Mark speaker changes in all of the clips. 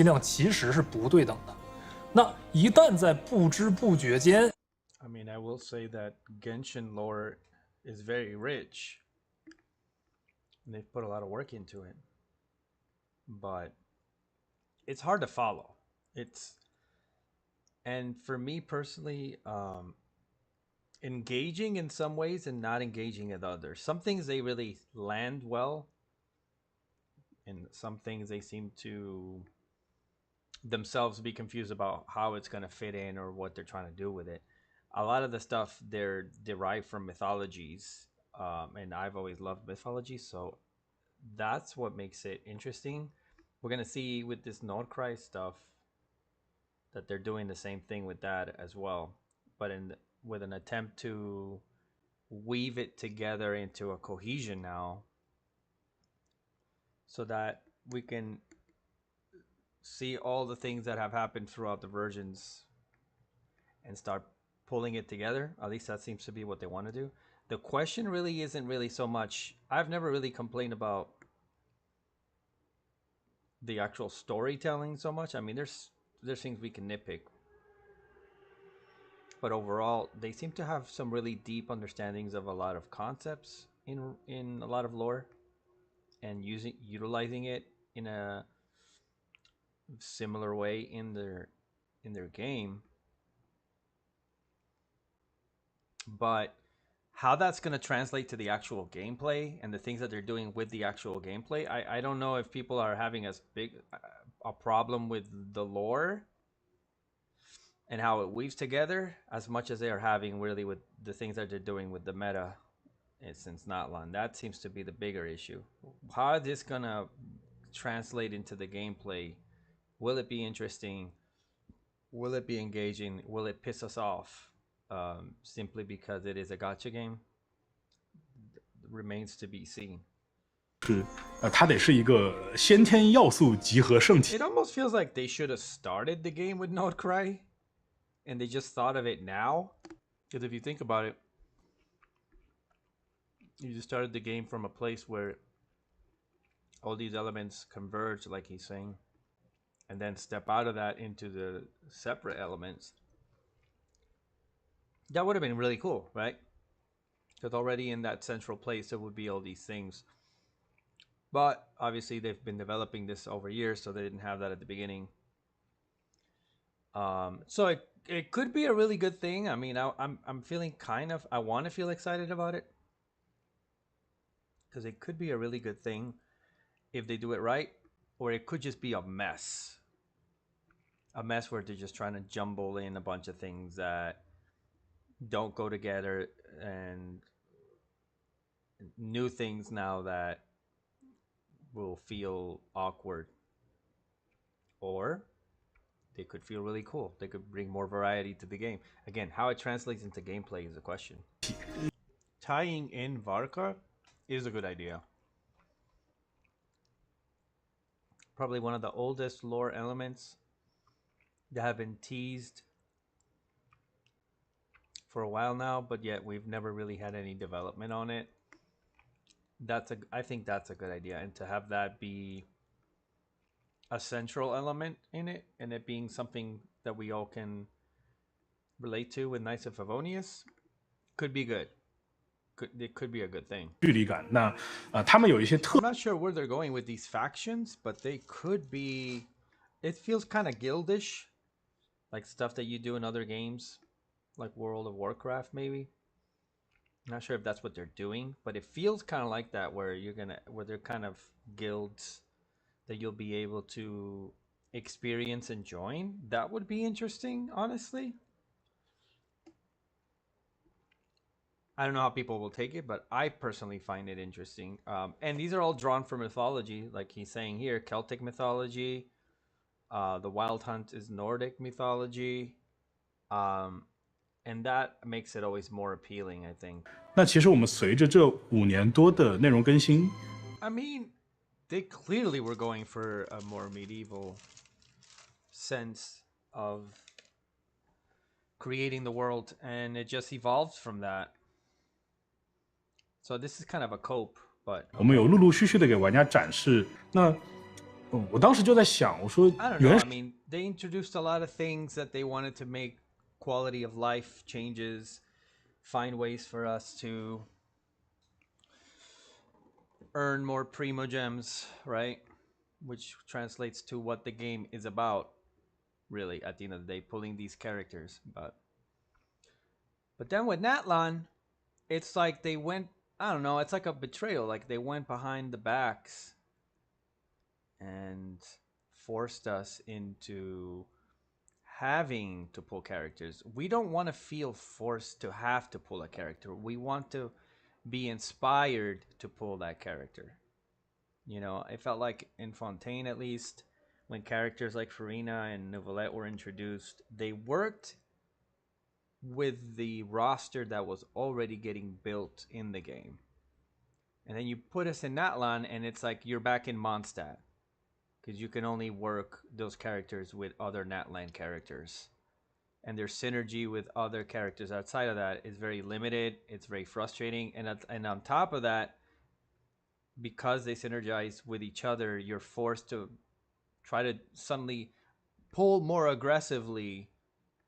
Speaker 1: 力量其实是不对等的。那一旦在不知不觉间
Speaker 2: I mean, I will say that Genshin lore is very rich. And they've put a lot of work into it. But it's hard to follow. And for me personally, engaging in some ways and not engaging in others. Some things they really land well, and some things they seem to themselves be confused about how it's going to fit in or what they're trying to do with it. A lot of the stuff they're derived from mythologies, and I've always loved mythology, so that's what makes it interesting. We're going to see with this Nodkrai stuff that they're doing the same thing with that as well, but with an attempt to weave it together into a cohesion now, so that we can see all the things that have happened throughout the versions and start pulling it together. At least that seems to be what they want to do. The question really isn't really so much, I've never really complained about the actual storytelling so much. I mean, there's things we can nitpick, but overall they seem to have some really deep understandings of a lot of concepts in a lot of lore, and utilizing it in a similar way in their game. But how that's going to translate to the actual gameplay and the things that they're doing with the actual gameplay, I don't know if people are having as big a problem with the lore and how it weaves together as much as they are having really with the things that they're doing with the meta since Natlan. That seems to be the bigger issue. How is this going to translate into the gameplay? Will it be interesting? Will it be engaging? Will it piss us off? Simply because it is a gacha game, remains to be seen.
Speaker 3: 它得是一个先天要素集合圣体。
Speaker 2: It almost feels like they should have started the game with Nodkrai, and they just thought of it now. Because if you think about it, you just started the game from a place where all these elements converge, like he's saying, and then step out of that into the separate elements. That would have been really cool, right? Because already in that central place, there would be all these things. But obviously, they've been developing this over years, so they didn't have that at the beginning. So it could be a really good thing. I mean, I'm feeling I want to feel excited about it, because it could be a really good thing if they do it right, or it could just be a mess. A mess where they're just trying to jumble in a bunch of things that don't go together, and new things now that will feel awkward. Or they could feel really cool. They could bring more variety to the game. Again, how it translates into gameplay is a question. Tying in Varka is a good idea. Probably one of the oldest lore elements that have been teased for a while now, but yet we've never really had any development on it. I think that's a good idea, and to have that be a central element in it, and it being something that we all can relate to with Knights of Favonius, could be good. It could be a good thing.
Speaker 3: 距离感。那他们有一些特
Speaker 2: I'm not sure where they're going with these factions, but they could be. It feels kind of guildish, like stuff that you do in other games, like World of Warcraft, maybe. I'm not sure if that's what they're doing, but it feels kind of like that, where they're kind of guilds that you'll be able to experience and join. That would be interesting, honestly. I don't know how people will take it, but I personally find it interesting. And these are all drawn from mythology, like he's saying here: Celtic mythology. The Wild Hunt is Nordic mythology, and that makes it always more appealing, I think.
Speaker 3: 那其实我们随着这5年多的内容更新，
Speaker 2: I mean, they clearly were going for a more medieval sense of creating the world, and it just evolved from that. So this is kind of a cope, but
Speaker 3: 我们有陆陆续续的给玩家展示。那我当时就在想，我说
Speaker 2: I don't know.
Speaker 3: 原
Speaker 2: I mean, they introduced a lot of things that they wanted to make quality of life changes, find ways for us to earn more primo gems, right? Which translates to what the game is about, really, at the end of the day, pulling these characters. But then with Natlan, it's like they went, I don't know, it's like a betrayal. Like they went behind the backs and forced us into having to pull characters. We don't want to feel forced to have to pull a character. We want to be inspired to pull that character. You know, it felt like in Fontaine, at least, when characters like Farina and Novelette were introduced, they worked with the roster that was already getting built in the game. And then you put us in Natlan, and it's like you're back in Mondstadt. Because you can only work those characters with other Natlan characters. And their synergy with other characters outside of that is very limited. It's very frustrating. And on top of that, because they synergize with each other, you're forced to try to suddenly pull more aggressively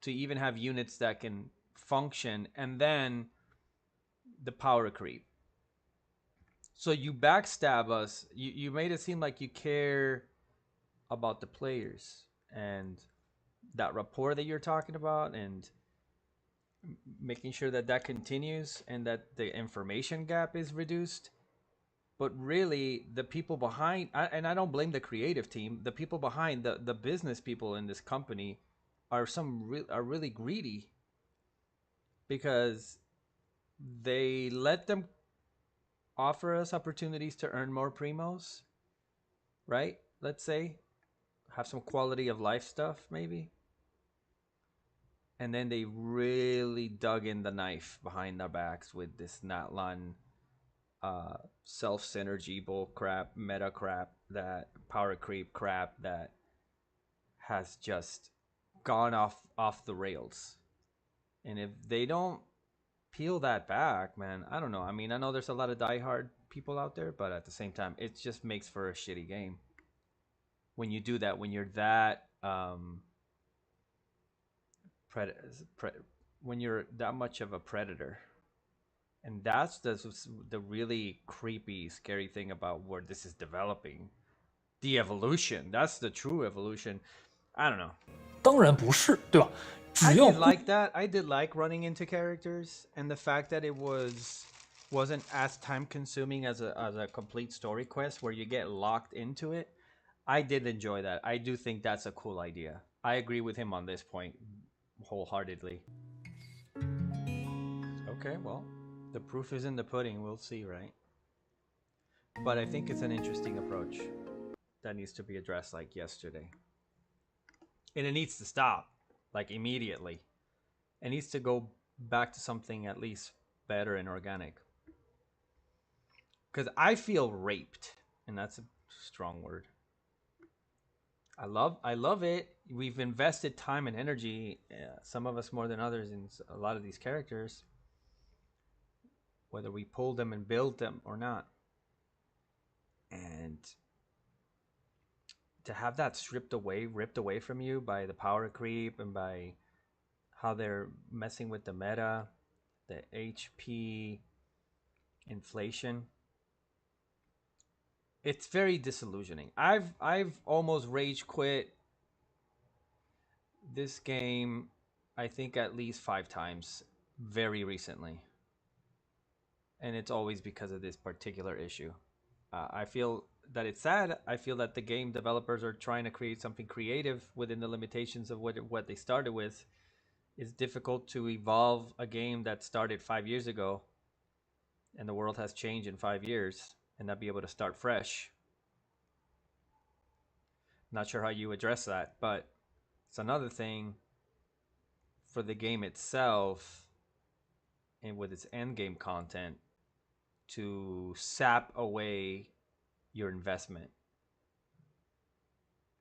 Speaker 2: to even have units that can function. And then the power creep. So you backstab us. You made it seem like you care about the players and that rapport that you're talking about, and making sure that that continues and that the information gap is reduced. But really, the people behind, and I don't blame the creative team, the people behind, the business people in this company are are really greedy, because they let them offer us opportunities to earn more primos, right? Let's say have some quality of life stuff maybe, and then they really dug in the knife behind their backs with this Natlan self synergy bull crap, meta crap, that power creep crap that has just gone off the rails. And if they don't peel that back, man, I don't know. I mean, I know there's a lot of diehard people out there, but at the same time, it just makes for a shitty game when you do that. When you're that when you're that much of a predator. And that's the really creepy, scary thing about where this is developing. The evolution. That's the true evolution. I don't know.
Speaker 1: 当然不是，对吧？
Speaker 2: I
Speaker 1: 只要
Speaker 2: did like that. I did like running into characters, and the fact that it wasn't as time consuming as a complete story quest where you get locked into it. I did enjoy that. I do think that's a cool idea. I agree with him on this point wholeheartedly. Okay, well, the proof is in the pudding. We'll see, right? But I think it's an interesting approach that needs to be addressed like yesterday. And it needs to stop, like immediately. It needs to go back to something at least better and organic. Because I feel raped, and that's a strong word. I love it. We've invested time and energy, some of us more than others, in a lot of these characters, whether we pull them and build them or not. And to have that ripped away from you by the power creep and by how they're messing with the meta, the HP inflation, it's very disillusioning. I've almost rage quit this game, I think at least 5 times very recently. And it's always because of this particular issue. I feel that it's sad. I feel that the game developers are trying to create something creative within the limitations of what they started with. It's difficult to evolve a game that started 5 years ago, and the world has changed in 5 years, and not be able to start fresh. Not sure how you address that, but it's another thing for the game itself and with its end game content to sap away your investment.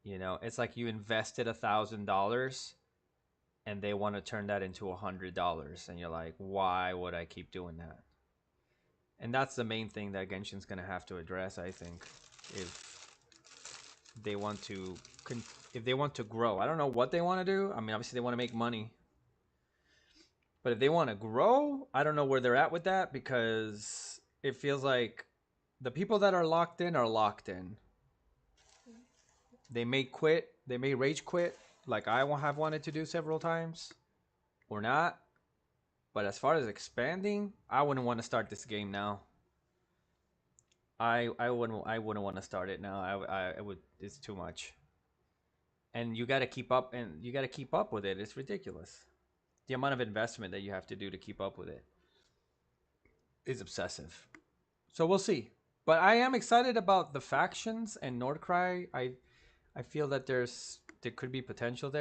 Speaker 2: You know, it's like you invested $1,000 and they want to turn that into $100, and you're like, why would I keep doing that? And that's the main thing that Genshin's going to have to address, I think, if they want to if they want to grow. I don't know what they want to do. I mean, obviously they want to make money. But if they want to grow, I don't know where they're at with that, because it feels like the people that are locked in are locked in. They may quit. They may rage quit, like I have wanted to do several times, or not. But as far as expanding, I wouldn't want to start this game now. I wouldn't want to start it now. I would. It's too much. And you got to keep up, and you got to keep up with it. It's ridiculous. The amount of investment that you have to do to keep up with it is obsessive. So we'll see. But I am excited about the factions and Nodkrai. I feel that there could be potential there.